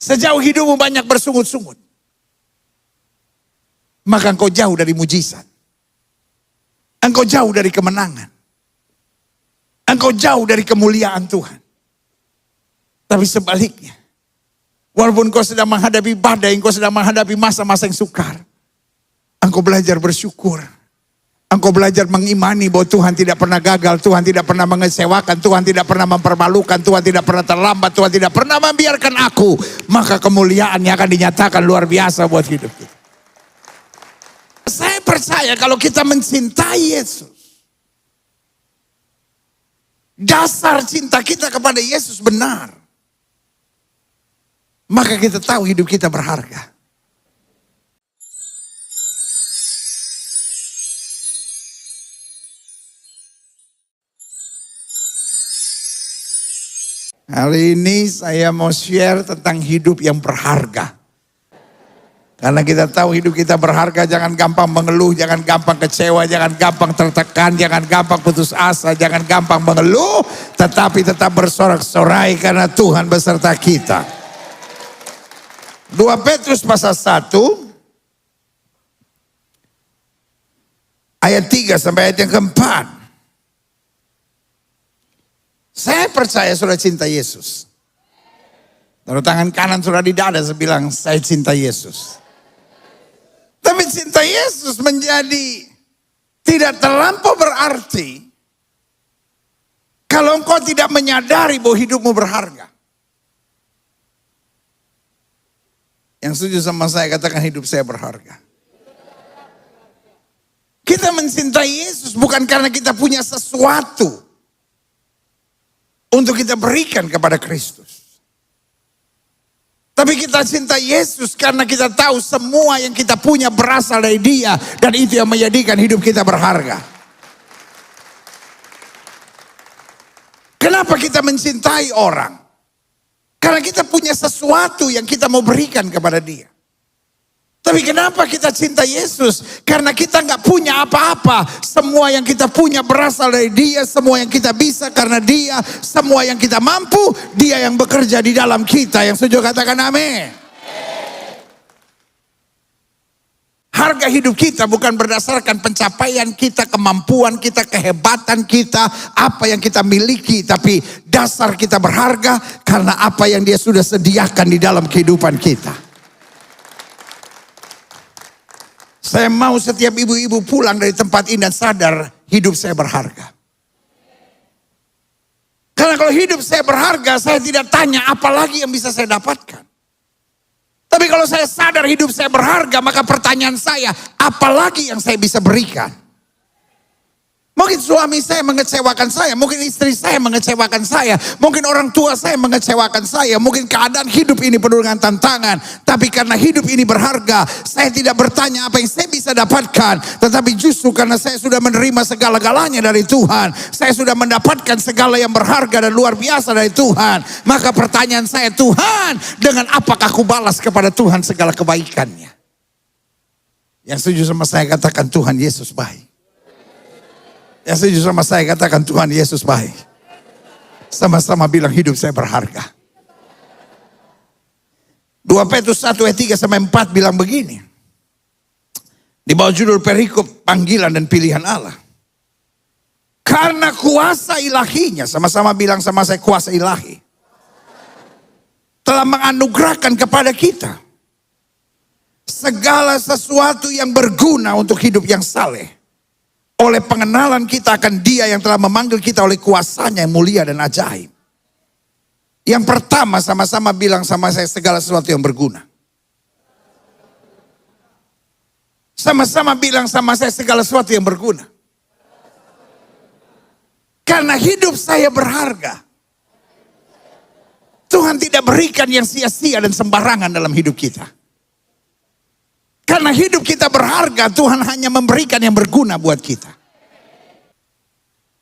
sejauh hidupmu banyak bersungut-sungut, maka engkau jauh dari mujizat. Engkau jauh dari kemenangan. Engkau jauh dari kemuliaan Tuhan. Tapi sebaliknya, walaupun engkau sedang menghadapi badai, engkau sedang menghadapi masa-masa yang sukar, engkau belajar bersyukur. Engkau belajar mengimani bahwa Tuhan tidak pernah gagal, Tuhan tidak pernah mengecewakan, Tuhan tidak pernah mempermalukan, Tuhan tidak pernah terlambat, Tuhan tidak pernah membiarkan aku. Maka kemuliaannya akan dinyatakan luar biasa buat hidup kita. Saya percaya kalau kita mencintai Yesus, dasar cinta kita kepada Yesus benar, maka kita tahu hidup kita berharga. Hari ini saya mau share tentang hidup yang berharga. Karena kita tahu hidup kita berharga, jangan gampang mengeluh, jangan gampang kecewa, jangan gampang tertekan, jangan gampang putus asa, jangan gampang mengeluh, tetapi tetap bersorak-sorai karena Tuhan beserta kita. 2 Petrus pasal 1 ayat 3 sampai ayat yang keempat. Saya percaya saudara cinta Yesus. Taruh tangan kanan saudara di dada, saya bilang saya cinta Yesus. Tapi cinta Yesus menjadi tidak terlampau berarti kalau engkau tidak menyadari bahwa hidupmu berharga. Yang setuju sama saya katakan hidup saya berharga. Kita mencintai Yesus bukan karena kita punya sesuatu untuk kita berikan kepada Kristus. Tapi kita cinta Yesus karena kita tahu semua yang kita punya berasal dari Dia. Dan itu yang menjadikan hidup kita berharga. Kenapa kita mencintai orang? Karena kita punya sesuatu yang kita mau berikan kepada Dia. Tapi kenapa kita cinta Yesus? Karena kita nggak punya apa-apa. Semua yang kita punya berasal dari Dia. Semua yang kita bisa karena Dia. Semua yang kita mampu, Dia yang bekerja di dalam kita. Yang setuju katakan amin. Harga hidup kita bukan berdasarkan pencapaian kita, kemampuan kita, kehebatan kita, apa yang kita miliki. Tapi dasar kita berharga karena apa yang Dia sudah sediakan di dalam kehidupan kita. Saya mau setiap ibu-ibu pulang dari tempat ini dan sadar hidup saya berharga. Karena kalau hidup saya berharga, saya tidak tanya apa lagi yang bisa saya dapatkan. Tapi kalau saya sadar hidup saya berharga, maka pertanyaan saya, apa lagi yang saya bisa berikan? Mungkin suami saya mengecewakan saya, mungkin istri saya mengecewakan saya, mungkin orang tua saya mengecewakan saya, mungkin keadaan hidup ini penuh dengan tantangan. Tapi karena hidup ini berharga, saya tidak bertanya apa yang saya bisa dapatkan. Tetapi justru karena saya sudah menerima segala-galanya dari Tuhan, saya sudah mendapatkan segala yang berharga dan luar biasa dari Tuhan. Maka pertanyaan saya, Tuhan, dengan apakah aku balas kepada Tuhan segala kebaikannya? Yang setuju sama saya katakan Tuhan Yesus baik. Yang setuju sama saya katakan Tuhan Yesus baik. Sama-sama bilang hidup saya berharga. 2 Petrus 1 ayat 3 sampai 4 bilang begini. Di bawah judul perikop panggilan dan pilihan Allah. Karena kuasa ilahinya, sama-sama bilang sama saya kuasa ilahi, telah menganugerahkan kepada kita segala sesuatu yang berguna untuk hidup yang saleh. Oleh pengenalan kita akan Dia yang telah memanggil kita oleh kuasanya yang mulia dan ajaib. Yang pertama sama-sama bilang sama saya segala sesuatu yang berguna. Sama-sama bilang sama saya segala sesuatu yang berguna. Karena hidup saya berharga. Tuhan tidak berikan yang sia-sia dan sembarangan dalam hidup kita. Karena hidup kita berharga, Tuhan hanya memberikan yang berguna buat kita.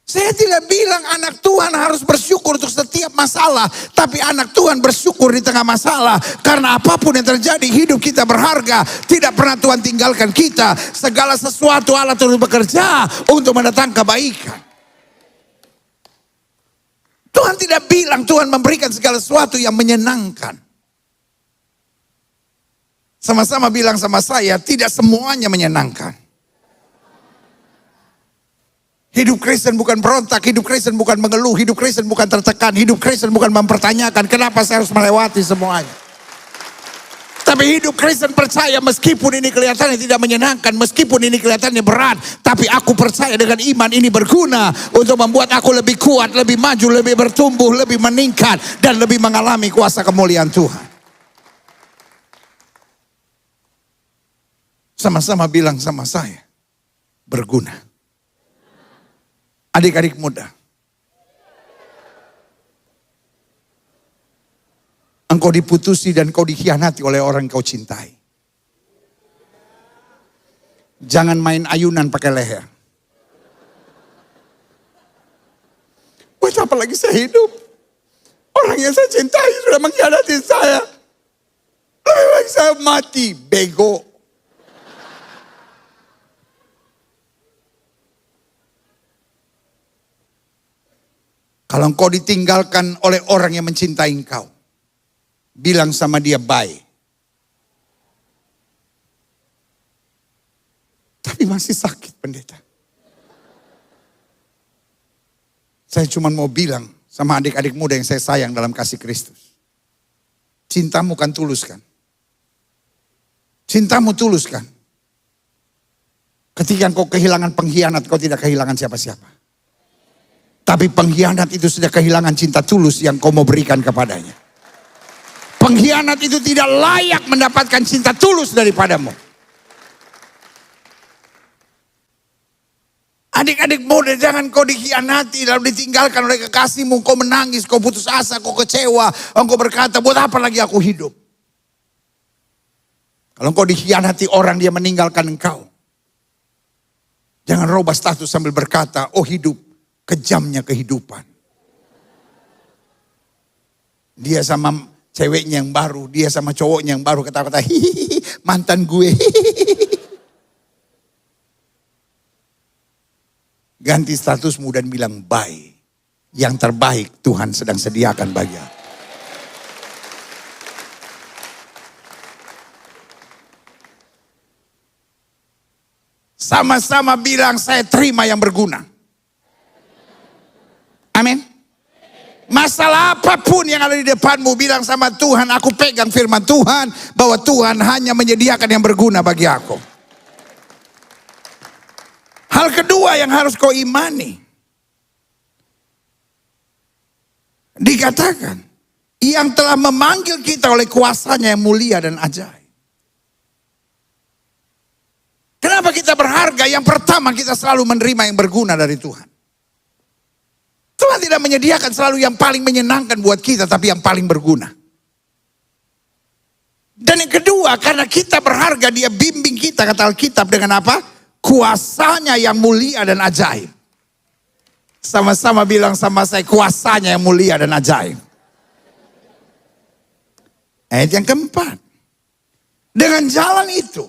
Saya tidak bilang anak Tuhan harus bersyukur untuk setiap masalah. Tapi anak Tuhan bersyukur di tengah masalah. Karena apapun yang terjadi, hidup kita berharga. Tidak pernah Tuhan tinggalkan kita. Segala sesuatu Allah terus bekerja untuk mendatangkan kebaikan. Tuhan tidak bilang Tuhan memberikan segala sesuatu yang menyenangkan. Sama-sama bilang sama saya, tidak semuanya menyenangkan. Hidup Kristen bukan berontak, hidup Kristen bukan mengeluh, hidup Kristen bukan tertekan, hidup Kristen bukan mempertanyakan kenapa saya harus melewati semuanya. Tapi hidup Kristen percaya meskipun ini kelihatannya tidak menyenangkan, meskipun ini kelihatannya berat, tapi aku percaya dengan iman ini berguna untuk membuat aku lebih kuat, lebih maju, lebih bertumbuh, lebih meningkat, dan lebih mengalami kuasa kemuliaan Tuhan. Sama-sama bilang sama saya, berguna. Adik-adik muda, engkau diputusi dan kau dikhianati oleh orang yang kau cintai. Jangan main ayunan pakai leher. Buat apa lagi saya hidup? Orang yang saya cintai sudah mengkhianati saya. Lebih baik saya mati, bego. Kalau engkau ditinggalkan oleh orang yang mencintai engkau, bilang sama dia bye. Tapi masih sakit pendeta. Saya cuma mau bilang sama adik-adik muda yang saya sayang dalam kasih Kristus. Cintamu kan tulus kan? Cintamu tulus kan? Ketika engkau kehilangan pengkhianat, kau tidak kehilangan siapa-siapa. Tapi pengkhianat itu sudah kehilangan cinta tulus yang kau mau berikan kepadanya. Pengkhianat itu tidak layak mendapatkan cinta tulus daripadamu. Adik-adik muda, jangan kau dikhianati lalu ditinggalkan oleh kekasihmu. Kau menangis, kau putus asa, kau kecewa. Engkau berkata, buat apa lagi aku hidup? Kalau engkau dikhianati orang, dia meninggalkan engkau. Jangan rubah status sambil berkata, oh hidup, kejamnya kehidupan. Dia sama ceweknya yang baru, dia sama cowoknya yang baru kata-kata, hihihi, mantan gue. Ganti statusmu dan bilang bye. Yang terbaik Tuhan sedang sediakan bagi aku. Sama-sama bilang saya terima yang berguna. Amin. Masalah apapun yang ada di depanmu, bilang sama Tuhan, aku pegang firman Tuhan bahwa Tuhan hanya menyediakan yang berguna bagi aku. Hal kedua yang harus kau imani, dikatakan yang telah memanggil kita oleh kuasanya yang mulia dan ajaib. Kenapa kita berharga? Yang pertama, kita selalu menerima yang berguna dari Tuhan. Tuhan tidak menyediakan selalu yang paling menyenangkan buat kita, tapi yang paling berguna. Dan yang kedua, karena kita berharga, dia bimbing kita, kata Alkitab, dengan apa? Kuasanya yang mulia dan ajaib. Sama-sama bilang sama saya, kuasanya yang mulia dan ajaib. Ayat yang keempat, dengan jalan itu,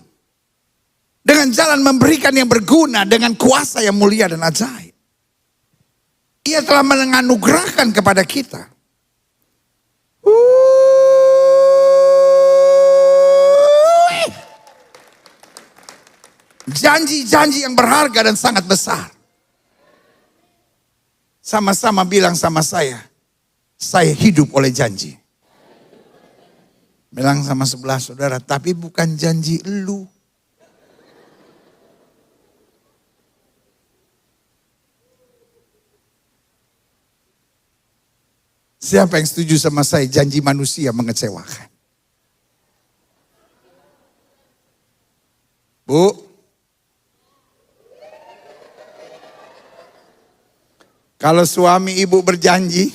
dengan jalan memberikan yang berguna, dengan kuasa yang mulia dan ajaib, Ia telah menganugerahkan kepada kita janji-janji yang berharga dan sangat besar. Sama-sama bilang sama saya hidup oleh janji. Bilang sama sebelah saudara, tapi bukan janji elu. Siapa yang setuju sama saya, janji manusia mengecewakan? Bu, kalau suami ibu berjanji,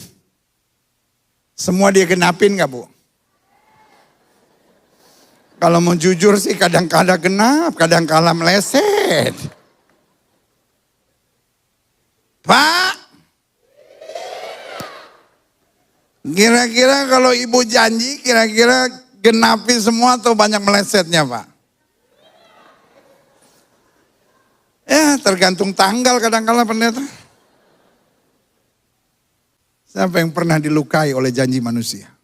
semua dia genapin gak bu? Kalau mau jujur sih kadang-kadang genap, kadang-kadang meleset. Pak, kira-kira kalau ibu janji, kira-kira genapin semua atau banyak melesetnya Pak? Ya tergantung tanggal kadang-kadang pendeta. Siapa yang pernah dilukai oleh janji manusia?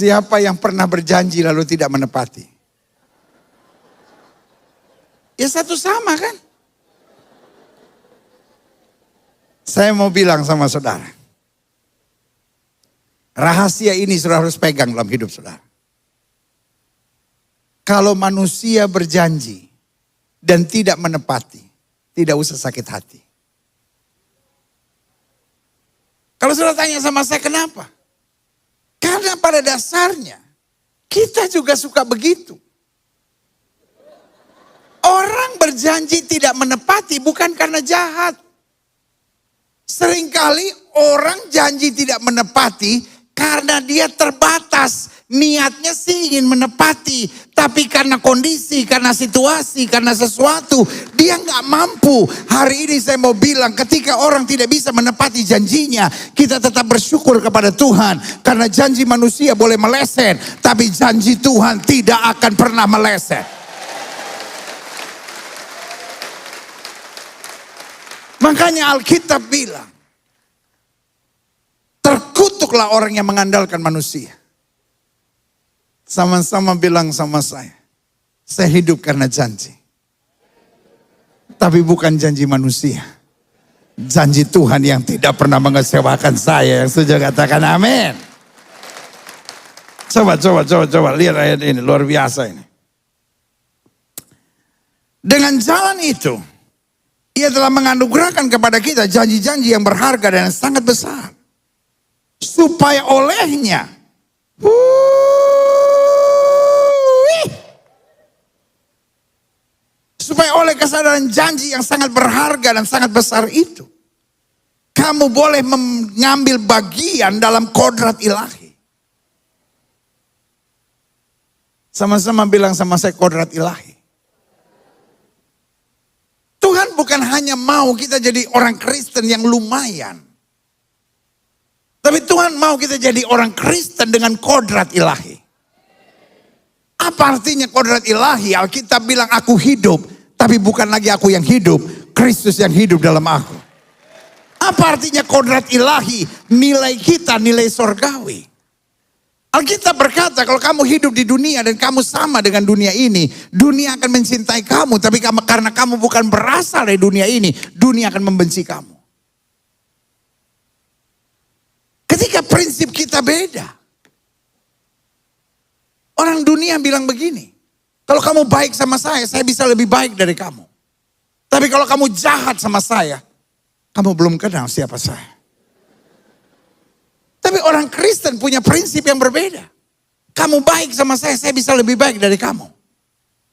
Siapa yang pernah berjanji lalu tidak menepati? Ya satu sama kan? Saya mau bilang sama saudara. Rahasia ini saudara harus pegang dalam hidup saudara. Kalau manusia berjanji dan tidak menepati, tidak usah sakit hati. Kalau saudara tanya sama saya kenapa? Karena pada dasarnya kita juga suka begitu. Orang berjanji tidak menepati bukan karena jahat. Seringkali orang janji tidak menepati karena dia terbatas. Niatnya sih ingin menepati. Tapi karena kondisi, karena situasi, karena sesuatu. Dia nggak mampu. Hari ini saya mau bilang ketika orang tidak bisa menepati janjinya. Kita tetap bersyukur kepada Tuhan. Karena janji manusia boleh meleset. Tapi janji Tuhan tidak akan pernah meleset. Makanya Alkitab bilang. Terkutuklah orang yang mengandalkan manusia. Sama-sama bilang sama saya hidup karena janji. Tapi bukan janji manusia. Janji Tuhan yang tidak pernah mengecewakan saya. Yang setuju katakan amin. Coba. Lihat ayat ini, luar biasa ini. Dengan jalan itu, Ia telah menganugerahkan kepada kita janji-janji yang berharga dan yang sangat besar. Supaya olehnya, supaya oleh kesadaran janji yang sangat berharga dan sangat besar itu, kamu boleh mengambil bagian dalam kodrat ilahi. Sama-sama bilang sama saya kodrat ilahi. Tuhan bukan hanya mau kita jadi orang Kristen yang lumayan. Tapi Tuhan mau kita jadi orang Kristen dengan kodrat ilahi. Apa artinya kodrat ilahi? Alkitab bilang aku hidup. Tapi bukan lagi aku yang hidup. Kristus yang hidup dalam aku. Apa artinya kodrat ilahi? Nilai kita, nilai sorgawi. Alkitab berkata kalau kamu hidup di dunia dan kamu sama dengan dunia ini. Dunia akan mencintai kamu. Tapi karena kamu bukan berasal dari dunia ini. Dunia akan membenci kamu. Ketika prinsip kita beda. Orang dunia bilang begini. Kalau kamu baik sama saya bisa lebih baik dari kamu. Tapi kalau kamu jahat sama saya, kamu belum kenal siapa saya. Tapi orang Kristen punya prinsip yang berbeda. Kamu baik sama saya bisa lebih baik dari kamu.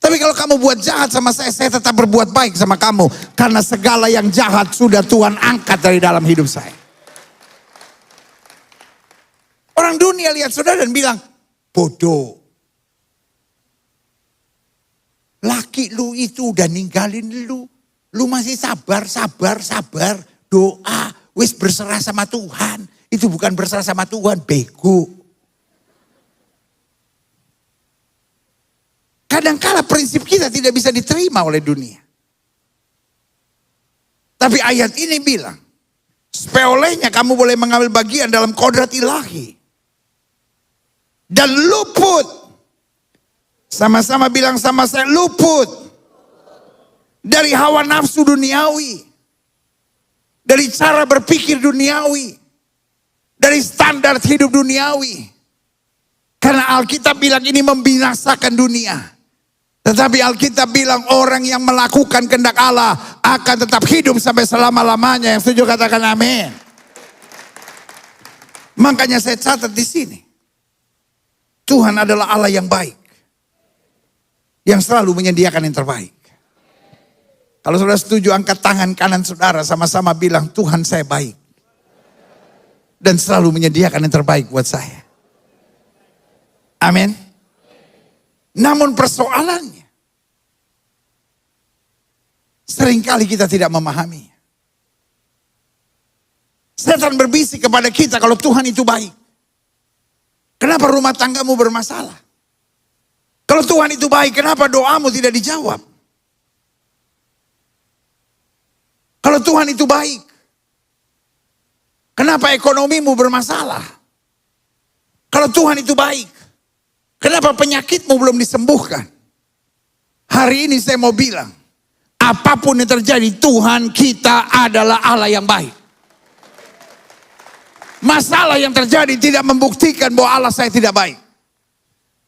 Tapi kalau kamu buat jahat sama saya tetap berbuat baik sama kamu. Karena segala yang jahat sudah Tuhan angkat dari dalam hidup saya. Orang dunia lihat saudara dan bilang, bodoh. Laki lu itu udah ninggalin lu. Lu masih sabar. Doa, wis berserah sama Tuhan. Itu bukan berserah sama Tuhan, bego. Kadangkala prinsip kita tidak bisa diterima oleh dunia. Tapi ayat ini bilang, supaya olehnya kamu boleh mengambil bagian dalam kodrat ilahi. Dan luput. Sama-sama bilang sama saya, luput. Dari hawa nafsu duniawi. Dari cara berpikir duniawi. Dari standar hidup duniawi. Karena Alkitab bilang ini membinasakan dunia. Tetapi Alkitab bilang orang yang melakukan kehendak Allah akan tetap hidup sampai selama-lamanya. Yang setuju katakan amin. Makanya saya catat di sini. Tuhan adalah Allah yang baik. Yang selalu menyediakan yang terbaik. Kalau saudara setuju, angkat tangan kanan saudara, sama-sama bilang, Tuhan saya baik. Dan selalu menyediakan yang terbaik buat saya. Amin. Namun persoalannya, seringkali kita tidak memahami. Setan berbisik kepada kita kalau Tuhan itu baik. Kenapa rumah tanggamu bermasalah? Kalau Tuhan itu baik, kenapa doamu tidak dijawab? Kalau Tuhan itu baik, kenapa ekonomimu bermasalah? Kalau Tuhan itu baik, kenapa penyakitmu belum disembuhkan? Hari ini saya mau bilang, apapun yang terjadi, Tuhan kita adalah Allah yang baik. Masalah yang terjadi tidak membuktikan bahwa Allah saya tidak baik.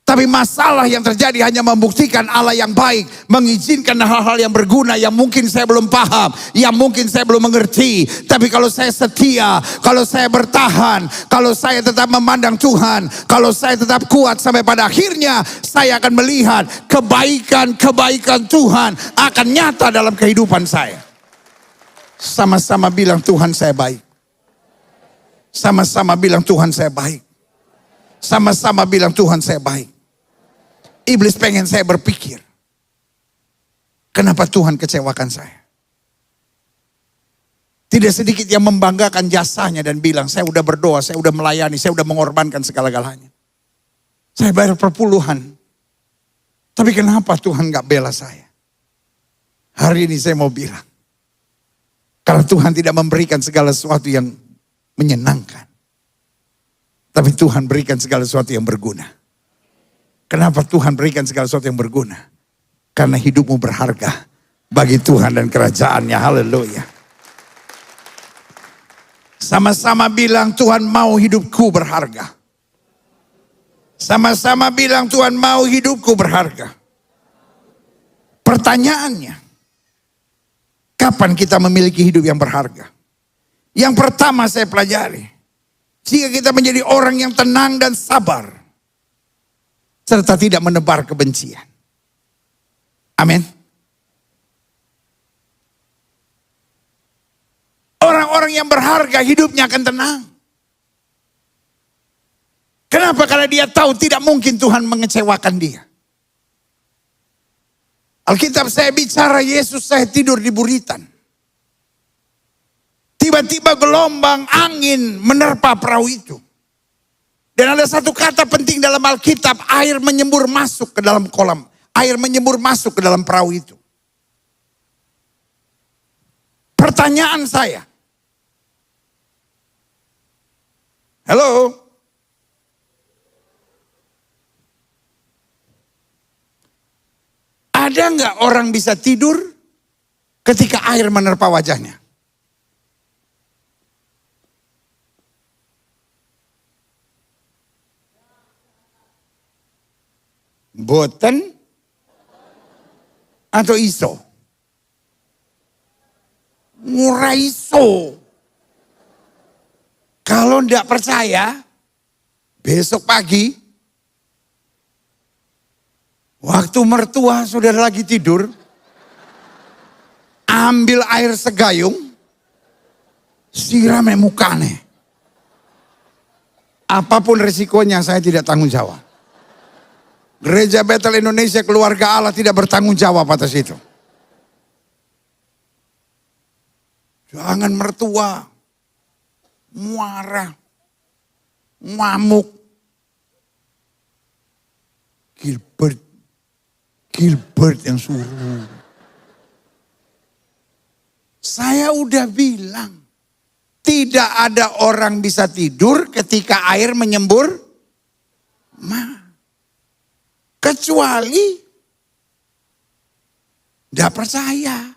Tapi masalah yang terjadi hanya membuktikan Allah yang baik, mengizinkan hal-hal yang berguna yang mungkin saya belum paham, yang mungkin saya belum mengerti. Tapi kalau saya setia, kalau saya bertahan, kalau saya tetap memandang Tuhan, kalau saya tetap kuat sampai pada akhirnya, saya akan melihat kebaikan-kebaikan Tuhan akan nyata dalam kehidupan saya. Sama-sama bilang Tuhan saya baik. Sama-sama bilang Tuhan saya baik. Sama-sama bilang Tuhan saya baik. Iblis pengen saya berpikir, kenapa Tuhan kecewakan saya? Tidak sedikit yang membanggakan jasanya dan bilang, saya udah berdoa, saya udah melayani, saya udah mengorbankan segala-galanya. Saya bayar perpuluhan. Tapi kenapa Tuhan gak bela saya? Hari ini saya mau bilang, kalau Tuhan tidak memberikan segala sesuatu yang menyenangkan, tapi Tuhan berikan segala sesuatu yang berguna. Kenapa Tuhan berikan segala sesuatu yang berguna? Karena hidupmu berharga bagi Tuhan dan kerajaannya. Haleluya. Sama-sama bilang Tuhan mau hidupku berharga. Sama-sama bilang Tuhan mau hidupku berharga. Pertanyaannya, kapan kita memiliki hidup yang berharga? Yang pertama saya pelajari, jika kita menjadi orang yang tenang dan sabar, serta tidak menebar kebencian. Amin. Orang-orang yang berharga hidupnya akan tenang. Kenapa? Karena dia tahu tidak mungkin Tuhan mengecewakan dia. Alkitab saya bicara Yesus saya tidur di buritan. Tiba-tiba gelombang angin menerpa perahu itu. Dan ada satu kata penting dalam Alkitab, air menyembur masuk ke dalam kolam. Air menyembur masuk ke dalam perahu itu. Pertanyaan saya. Halo? Ada nggak orang bisa tidur ketika air menerpa wajahnya? Boten atau iso? Murah iso. Kalau tidak percaya, besok pagi, waktu mertua saudara lagi tidur, ambil air segayung, siram mukane. Apapun resikonya saya tidak tanggung jawab. Gereja Betel Indonesia Keluarga Allah tidak bertanggung jawab atas itu. Jangan mertua, marah, ngamuk. Gilbert yang suruh. Saya udah bilang, tidak ada orang bisa tidur ketika air menyembur. Kecuali tidak percaya.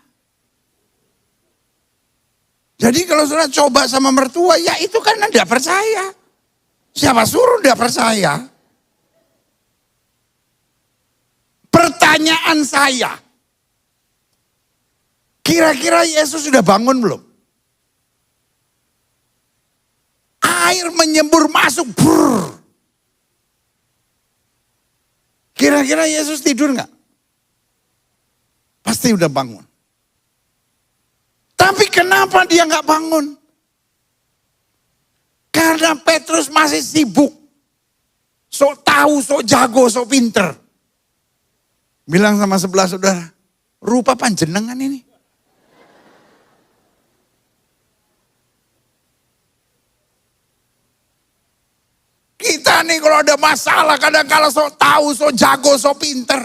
Jadi kalau saudara coba sama mertua, ya itu karena tidak percaya. Siapa suruh tidak percaya? Pertanyaan saya, kira-kira Yesus sudah bangun belum? Air menyembur masuk, brrr. Kira-kira Yesus tidur nggak? Pasti udah bangun. Tapi kenapa dia nggak bangun? Karena Petrus masih sibuk. Sok tahu, sok jago, sok pinter. Bilang sama sebelah saudara, rupa panjenengan ini. Kita nih kalau ada masalah kadang-kala sok tahu, sok jago, sok pinter.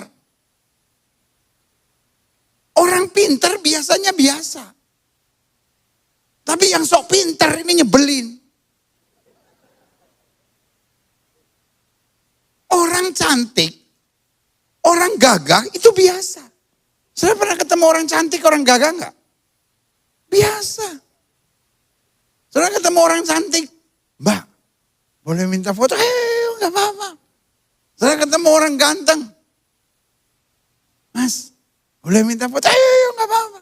Orang pinter biasanya biasa. Tapi yang sok pinter ini nyebelin. cantik, orang gagah itu biasa. Saya pernah ketemu orang cantik, orang gagah enggak? Biasa. Saya ketemu orang cantik, Mbak, boleh minta foto? Enggak apa-apa. Saya ketemu orang ganteng, Mas, boleh minta foto? Enggak apa-apa.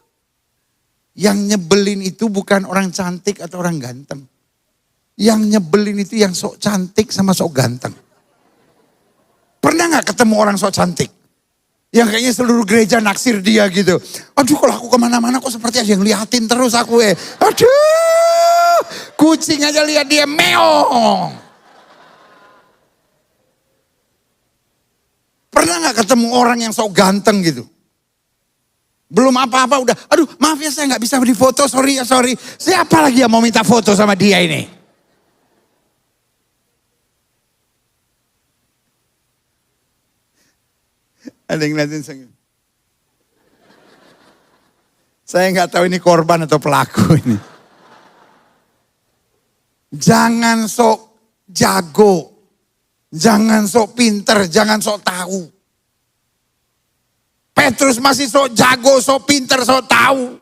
Yang nyebelin itu bukan orang cantik atau orang ganteng. Yang nyebelin itu yang sok cantik sama sok ganteng. Pernah gak ketemu orang sok cantik? Yang kayaknya seluruh gereja naksir dia gitu. Aduh, kalau aku kemana-mana kok seperti aja yang liatin terus aku. Aduh, kucing aja lihat dia meong. Pernah gak ketemu orang yang sok ganteng gitu? Belum apa-apa udah, aduh maaf ya saya gak bisa difoto, sorry ya sorry. Siapa lagi yang mau minta foto sama dia ini? Ada yang ngeliatin saya. Saya gak tahu ini korban atau pelaku ini. Jangan sok jago. Jangan sok pinter, jangan sok tahu. Petrus masih sok jago, sok pinter, sok tahu.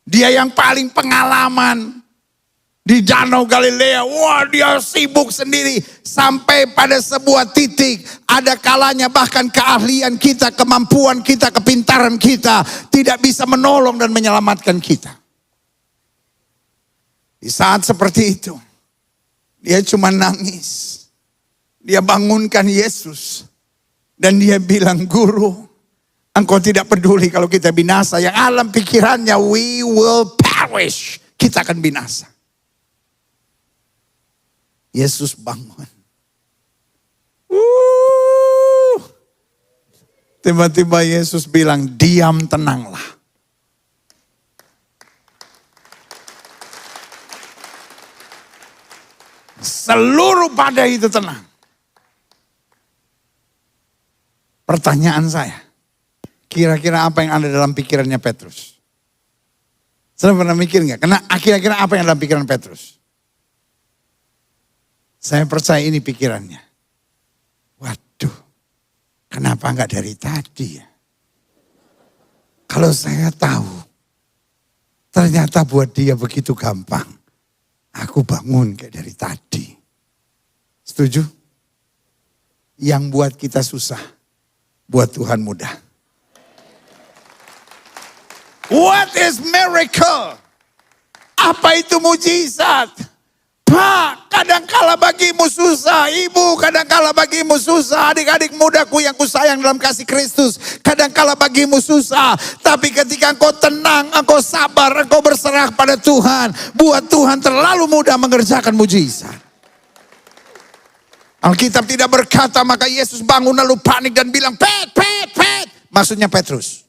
Dia yang paling pengalaman. Di Danau Galilea, wah dia sibuk sendiri. Sampai pada sebuah titik, ada kalanya bahkan keahlian kita, kemampuan kita, kepintaran kita tidak bisa menolong dan menyelamatkan kita. Di saat seperti itu, dia cuma nangis. Dia bangunkan Yesus. Dan dia bilang, Guru, Engkau tidak peduli kalau kita binasa. Yang alam pikirannya, we will perish. Kita akan binasa. Yesus bangun. Tiba-tiba Yesus bilang, diam tenanglah. Seluruh badai itu tenang. Pertanyaan saya, kira-kira apa yang ada dalam pikirannya Petrus? Saya pernah mikir nggak? Kira-kira apa yang dalam pikiran Petrus? Saya percaya ini pikirannya. Waduh, kenapa nggak dari tadi ya? Kalau saya tahu, ternyata buat dia begitu gampang. Aku bangun kayak dari tadi. Setuju? Yang buat kita susah, buat Tuhan mudah. What is miracle? Apa itu mujizat? Pak, kadangkala bagimu susah. Ibu, kadangkala bagimu susah. Adik-adik mudaku yang kusayang dalam kasih Kristus. Kadangkala bagimu susah. Tapi ketika engkau tenang, engkau sabar, engkau berserah pada Tuhan. Buat Tuhan terlalu mudah mengerjakan mujizat. Alkitab tidak berkata, maka Yesus bangun lalu panik dan bilang, Pet. Maksudnya Petrus.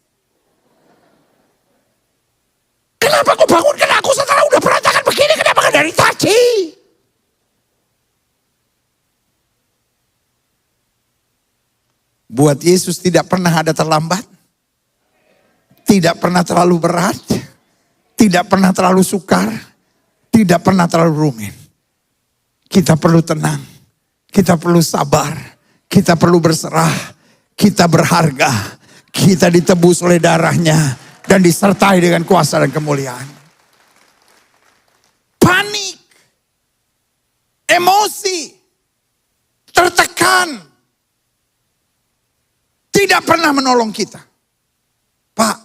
Kenapa kau bangunkan aku setelah udah berantakan begini? Kenapa gak dari tadi? Buat Yesus tidak pernah ada terlambat. Tidak pernah terlalu berat. Tidak pernah terlalu sukar. Tidak pernah terlalu rumit. Kita perlu tenang. Kita perlu sabar. Kita perlu berserah. Kita berharga. Kita ditebus oleh darahnya. Dan disertai dengan kuasa dan kemuliaan. Panik. Emosi. Tertekan. Tidak pernah menolong kita. Pak,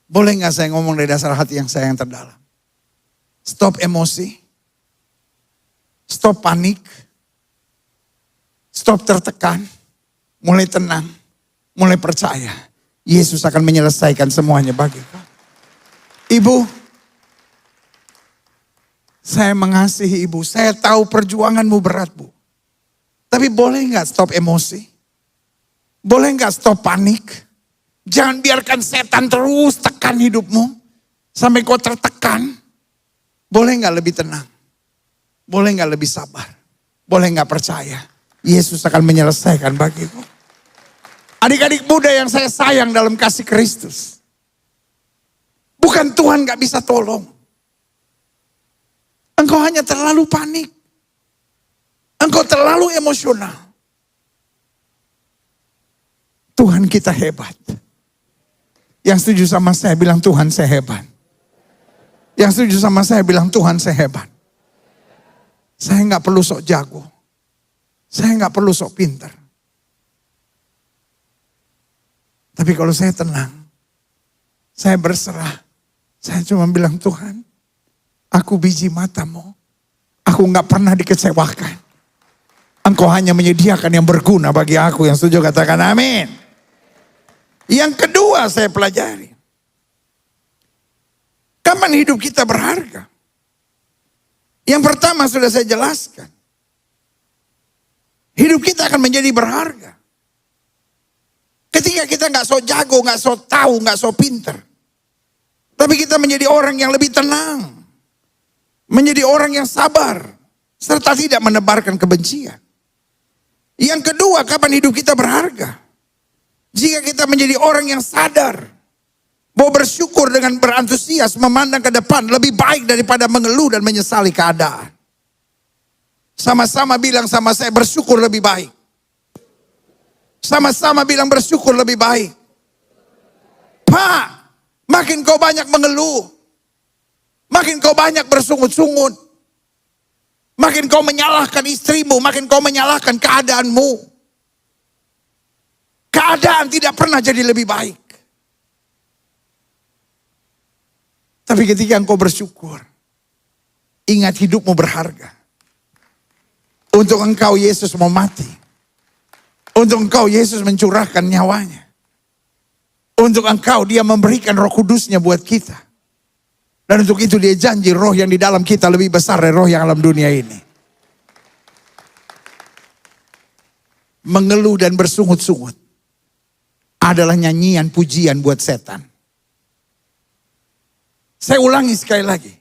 boleh gak saya ngomong dari dasar hati yang saya yang terdalam? Stop emosi. Stop panik. Stop tertekan. Mulai tenang. Mulai percaya. Yesus akan menyelesaikan semuanya bagi kau. Ibu, saya mengasihi ibu. Saya tahu perjuanganmu berat, Bu. Tapi boleh gak stop emosi? Boleh gak stop panik? Jangan biarkan setan terus tekan hidupmu. Sampai kau tertekan. Boleh gak lebih tenang? Boleh gak lebih sabar? Boleh gak percaya? Yesus akan menyelesaikan bagiku. Adik-adik muda yang saya sayang dalam kasih Kristus. Bukan Tuhan gak bisa tolong. Engkau hanya terlalu panik. Engkau terlalu emosional. Tuhan kita hebat. Yang setuju sama saya bilang Tuhan saya hebat. Yang setuju sama saya bilang Tuhan saya hebat. Saya nggak perlu sok jago. Saya nggak perlu sok pintar. Tapi kalau saya tenang, saya berserah. Saya cuma bilang Tuhan, aku biji matamu. Aku nggak pernah dikecewakan. Engkau hanya menyediakan yang berguna bagi aku. Yang setuju katakan amin. Yang kedua saya pelajari. Kapan hidup kita berharga? Yang pertama sudah saya jelaskan. Hidup kita akan menjadi berharga. Ketika kita nggak sok jago, nggak sok tahu, nggak sok pinter. Tapi kita menjadi orang yang lebih tenang. Menjadi orang yang sabar. Serta tidak menebarkan kebencian. Yang kedua, kapan hidup kita berharga? Jika kita menjadi orang yang sadar, bahwa bersyukur dengan berantusias memandang ke depan lebih baik daripada mengeluh dan menyesali keadaan. Sama-sama bilang sama saya, bersyukur lebih baik. Sama-sama bilang bersyukur lebih baik. Pak, makin kau banyak mengeluh, makin kau banyak bersungut-sungut, makin kau menyalahkan istrimu, makin kau menyalahkan keadaanmu. Keadaan tidak pernah jadi lebih baik. Tapi ketika engkau bersyukur, ingat hidupmu berharga. Untuk engkau Yesus mau mati. Untuk engkau Yesus mencurahkan nyawanya. Untuk engkau dia memberikan Roh Kudusnya buat kita. Dan untuk itu dia janji roh yang di dalam kita lebih besar dari roh yang dalam dunia ini. Mengeluh dan bersungut-sungut adalah nyanyian pujian buat setan. Saya ulangi sekali lagi.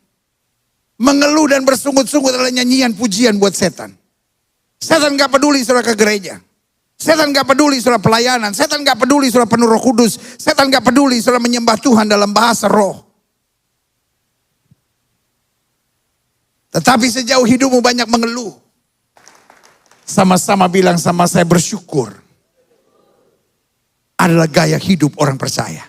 Mengeluh dan bersungut-sungut adalah nyanyian pujian buat setan. Setan gak peduli saudara ke gereja. Setan gak peduli saudara pelayanan. Setan gak peduli saudara penuh Roh Kudus. Setan gak peduli saudara menyembah Tuhan dalam bahasa roh. Tetapi sejauh hidupmu banyak mengeluh, sama-sama bilang sama saya, bersyukur adalah gaya hidup orang percaya.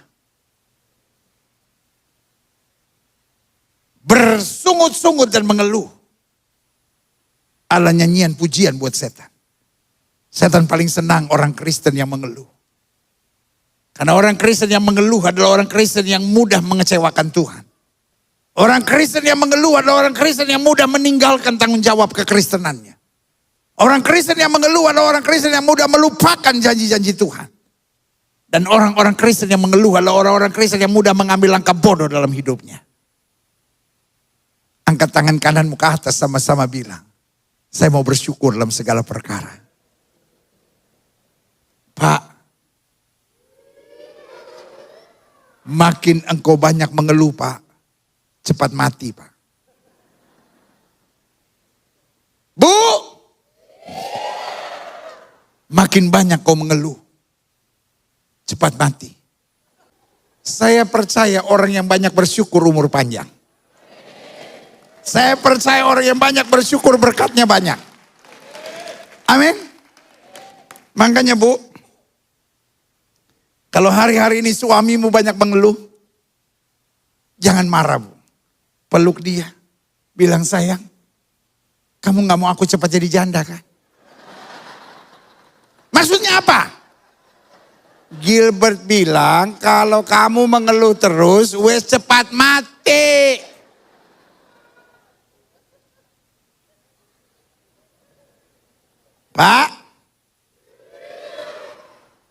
Bersungut-sungut dan mengeluh adalah nyanyian pujian buat setan. Setan paling senang orang Kristen yang mengeluh. Karena orang Kristen yang mengeluh adalah orang Kristen yang mudah mengecewakan Tuhan. Orang Kristen yang mengeluh adalah orang Kristen yang mudah meninggalkan tanggung jawab kekristenannya. Orang Kristen yang mengeluh adalah orang Kristen yang mudah melupakan janji-janji Tuhan. Dan orang-orang Kristen yang mengeluh adalah orang-orang Kristen yang mudah mengambil langkah bodoh dalam hidupnya. Angkat tangan kananmu ke atas, sama-sama bilang, saya mau bersyukur dalam segala perkara. Pak, makin engkau banyak mengeluh Pak, cepat mati Pak. Bu, makin banyak kau mengeluh, cepat mati. Saya percaya orang yang banyak bersyukur umur panjang. Saya percaya orang yang banyak bersyukur berkatnya banyak. Amin. Makanya Bu, kalau hari-hari ini suamimu banyak mengeluh, jangan marah Bu. Peluk dia, bilang sayang, kamu gak mau aku cepat jadi janda kan? Maksudnya apa? Gilbert bilang kalau kamu mengeluh terus, wes cepat mati. Pak,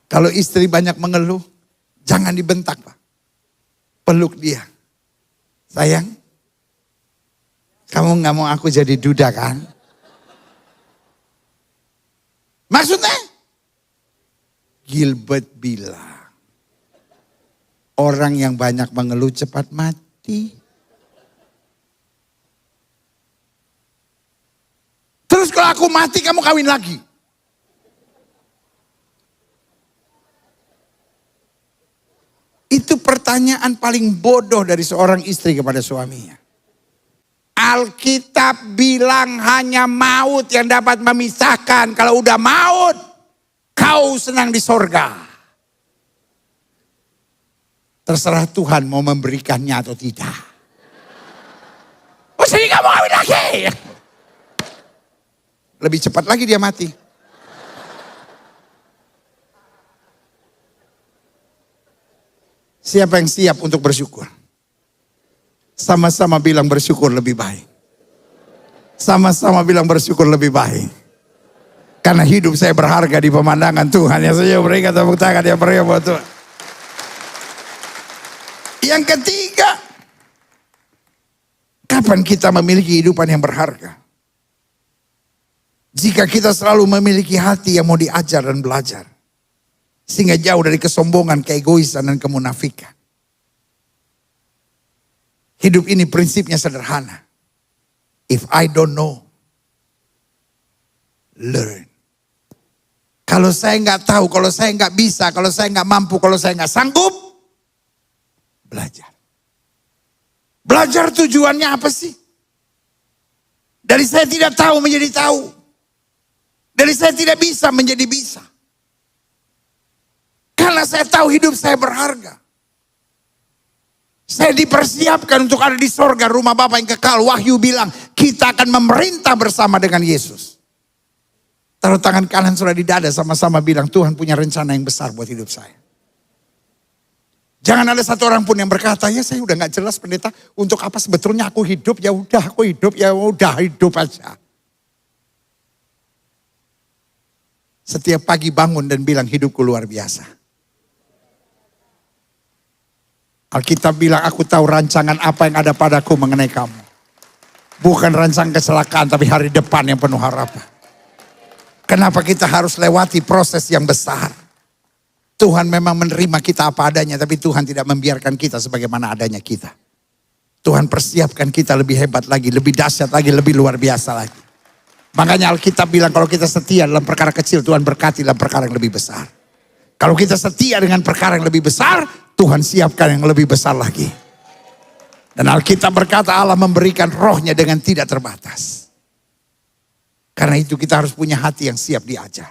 kalau istri banyak mengeluh, jangan dibentak Pak. Peluk dia. Sayang, kamu gak mau aku jadi duda kan? Maksudnya? Gilbert bilang, orang yang banyak mengeluh cepat mati. Terus kalau aku mati kamu kawin lagi. Itu pertanyaan paling bodoh dari seorang istri kepada suaminya. Alkitab bilang hanya maut yang dapat memisahkan. Kalau udah maut, kau senang di sorga. Terserah Tuhan mau memberikannya atau tidak. Oh, saya gak mau kawin lagi. Lebih cepat lagi dia mati. Siapa yang siap untuk bersyukur? Sama-sama bilang bersyukur lebih baik. Sama-sama bilang bersyukur lebih baik. Karena hidup saya berharga di pemandangan Tuhan. Yang saya berikan tepuk tangan yang meriah buat Tuhan. Yang ketiga, kapan kita memiliki kehidupan yang berharga? Jika kita selalu memiliki hati yang mau diajar dan belajar. Sehingga jauh dari kesombongan, keegoisan, dan kemunafikan. Hidup ini prinsipnya sederhana. If I don't know, learn. Kalau saya nggak tahu, kalau saya nggak bisa, kalau saya nggak mampu, kalau saya nggak sanggup, belajar. Belajar tujuannya apa sih? Dari saya tidak tahu menjadi tahu. Dari saya tidak bisa menjadi bisa. Karena saya tahu hidup saya berharga. Saya dipersiapkan untuk ada di sorga, rumah Bapa yang kekal. Wahyu bilang kita akan memerintah bersama dengan Yesus. Taruh tangan kanan saudara di dada, sama-sama bilang Tuhan punya rencana yang besar buat hidup saya. Jangan ada satu orang pun yang berkata, ya saya udah gak jelas pendeta, untuk apa sebetulnya aku hidup, ya udah aku hidup, ya udah hidup aja. Setiap pagi bangun dan bilang hidupku luar biasa. Alkitab bilang aku tahu rancangan apa yang ada padaku mengenai kamu. Bukan rancangan kecelakaan tapi hari depan yang penuh harapan. Kenapa kita harus lewati proses yang besar? Tuhan memang menerima kita apa adanya tapi Tuhan tidak membiarkan kita sebagaimana adanya kita. Tuhan persiapkan kita lebih hebat lagi, lebih dahsyat lagi, lebih luar biasa lagi. Makanya Alkitab bilang kalau kita setia dalam perkara kecil Tuhan berkati dalam perkara yang lebih besar. Kalau kita setia dengan perkara yang lebih besar, Tuhan siapkan yang lebih besar lagi. Dan Alkitab berkata Allah memberikan rohnya dengan tidak terbatas. Karena itu kita harus punya hati yang siap diajar.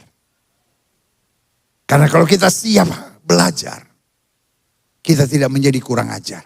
Karena kalau kita siap belajar, kita tidak menjadi kurang ajar.